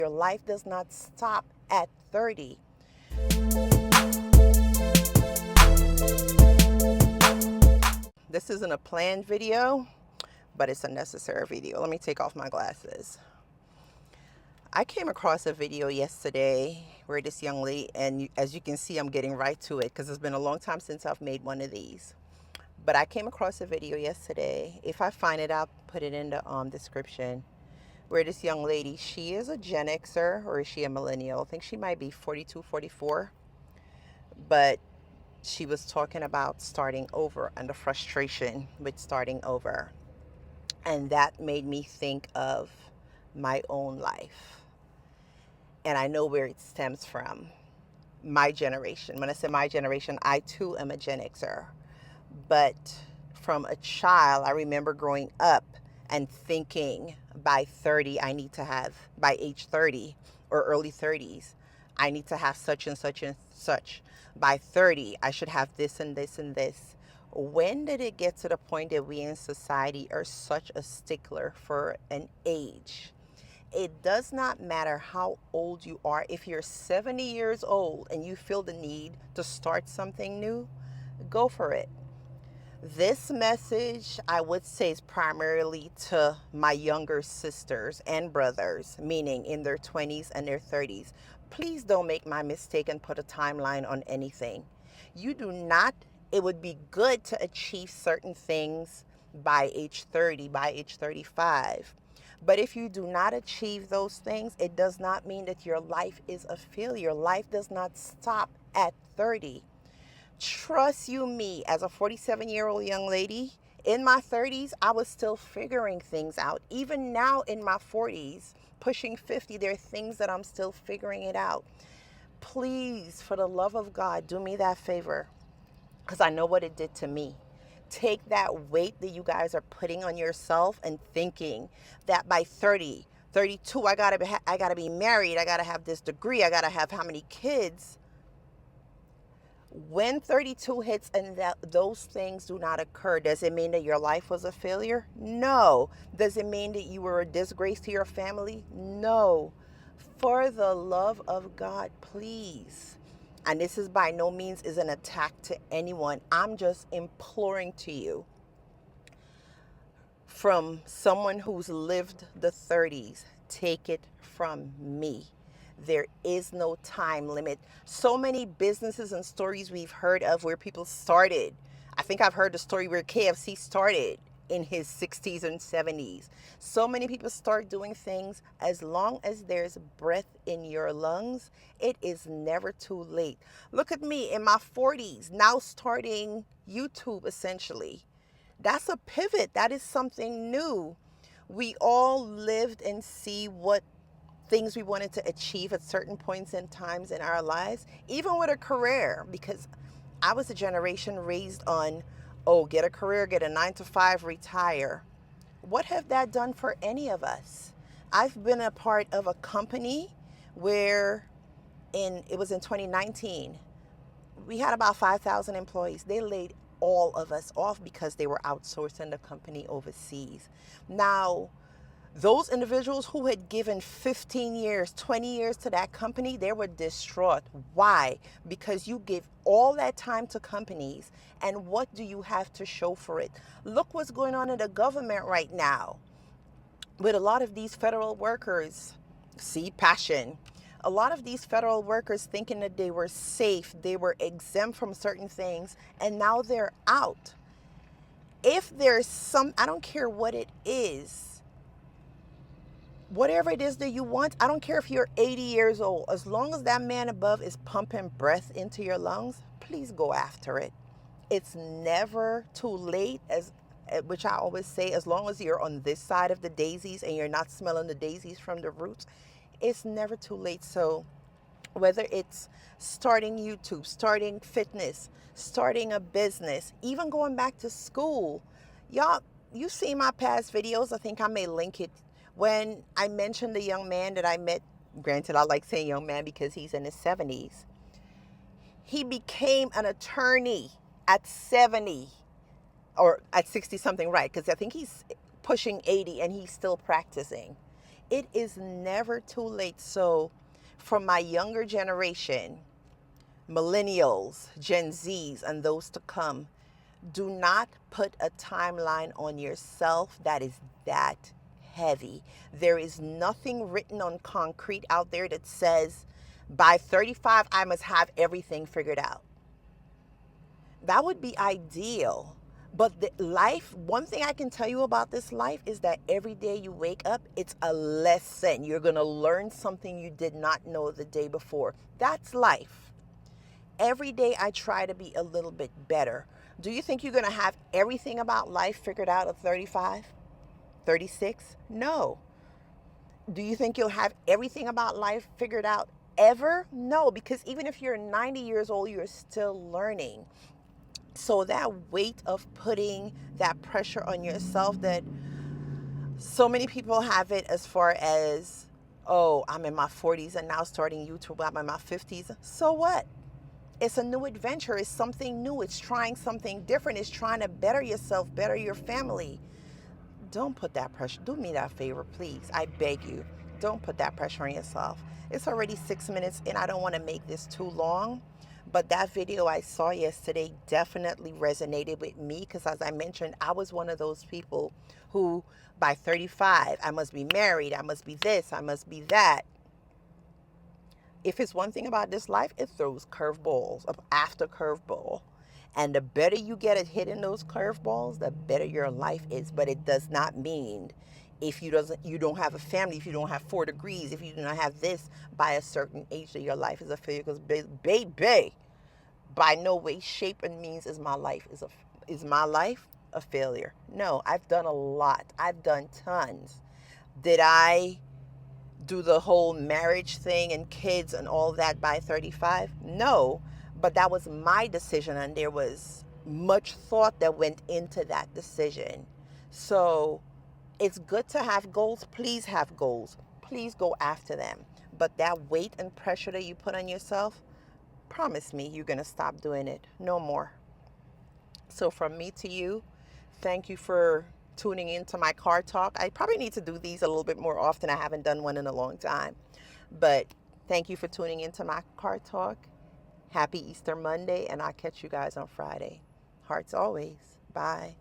Your life does not stop at 30. This isn't a planned video, but it's a necessary video. Let me take off my glasses. I came across a video yesterday where this young lady, and as you can see, I'm getting right to it because it's been a long time since I've made one of these. But I came across a video yesterday. If I find it, I'll put it in the description. Where this young lady, she is a Gen Xer, or is she a millennial? I think she might be 42, 44. But she was talking about starting over and the frustration with starting over. And that made me think of my own life. And I know where it stems from. My generation. When I say my generation, I too am a Gen Xer. But from a child, I remember growing up and thinking by 30, I need to have, by age 30 or early 30s, I need to have such and such and such. By 30, I should have this and this and this. When did it get to the point that we in society are such a stickler for an age? It does not matter how old you are. If you're 70 years old and you feel the need to start something new, go for it. This message, I would say, is primarily to my younger sisters and brothers, meaning in their 20s and their 30s. Please don't make my mistake and put a timeline on anything. You do not, it would be good to achieve certain things by age 30, by age 35. But if you do not achieve those things, it does not mean that your life is a failure. Life does not stop at 30. Trust you me, as a 47-year-old young lady, in my 30s, I was still figuring things out. Even now in my 40s, pushing 50, there are things that I'm still figuring it out. Please, for the love of God, do me that favor, because I know what it did to me. Take that weight that you guys are putting on yourself and thinking that by 30, 32, I gotta be married, I gotta have this degree, I gotta have how many kids. When 32 hits and those things do not occur, does it mean that your life was a failure? No. Does it mean that you were a disgrace to your family? No. For the love of God, please. And this is by no means is an attack to anyone. I'm just imploring to you, from someone who's lived the 30s, take it from me. There is no time limit. So many businesses and stories we've heard of where people started. I think I've heard the story where KFC started in his 60s and 70s. So many people start doing things. As long as there's breath in your lungs, it is never too late. Look at me in my 40s, now starting YouTube essentially. That's a pivot. That is something new. We all lived and see what things we wanted to achieve at certain points and times in our lives, even with a career, because I was a generation raised on, oh, get a career, get a 9 to 5, retire. What have that done for any of us? I've been a part of a company where it was in 2019, we had about 5,000 employees. They laid all of us off because they were outsourcing the company overseas. Now, those individuals who had given 15 years, 20 years to that company, they were distraught. Why? Because you give all that time to companies, and what do you have to show for it? Look what's going on in the government right now with a lot of these federal workers. See, passion. A lot of these federal workers thinking that they were safe, they were exempt from certain things, and now they're out. If there's some, I don't care what it is, whatever it is that you want, I don't care if you're 80 years old, as long as that man above is pumping breath into your lungs, please go after it. It's never too late, which I always say, as long as you're on this side of the daisies and you're not smelling the daisies from the roots, it's never too late. So whether it's starting YouTube, starting fitness, starting a business, even going back to school, y'all, you see my past videos, I think I may link it. When I mentioned the young man that I met, granted I like saying young man because he's in his 70s, he became an attorney at 70 or at 60 something, right? Because I think he's pushing 80 and he's still practicing. It is never too late. So for my younger generation, Millennials, Gen Zs, and those to come, do not put a timeline on yourself that is that heavy. There is nothing written on concrete out there that says by 35 I must have everything figured out. That would be ideal. But the life, one thing I can tell you about this life is that every day you wake up, it's a lesson. You're going to learn something you did not know the day before. That's life. Every day I try to be a little bit better. Do you think you're going to have everything about life figured out at 35, 36? No. Do you think you'll have everything about life figured out ever? No, because even if you're 90 years old, you're still learning. So that weight of putting that pressure on yourself, that so many people have it as far as, oh, I'm in my 40s and now starting YouTube, I'm in my 50s. So what? It's a new adventure. It's something new. It's trying something different. It's trying to better yourself, better your family. Don't put that pressure. Do me that favor, please. I beg you. Don't put that pressure on yourself. It's already 6 minutes and I don't want to make this too long. But that video I saw yesterday definitely resonated with me because, as I mentioned, I was one of those people who by 35, I must be married, I must be this, I must be that. If it's one thing about this life, it throws curveballs after curveball. And the better you get at hitting those curveballs, the better your life is. But it does not mean if you don't have a family, if you don't have 4 degrees, if you do not have this by a certain age, that your life is a failure. Because baby, by no way, shape, and means is my life a failure. No, I've done a lot. I've done tons. Did I do the whole marriage thing and kids and all that by 35? No, but that was my decision and there was much thought that went into that decision. So it's good to have goals. Please have goals. Please go after them. But that weight and pressure that you put on yourself, promise me you're going to stop doing it. No more. So from me to you, thank you for tuning into my car talk. I probably need to do these a little bit more often. I haven't done one in a long time. But thank you for tuning into my car talk. Happy Easter Monday, and I'll catch you guys on Friday. Hearts always. Bye.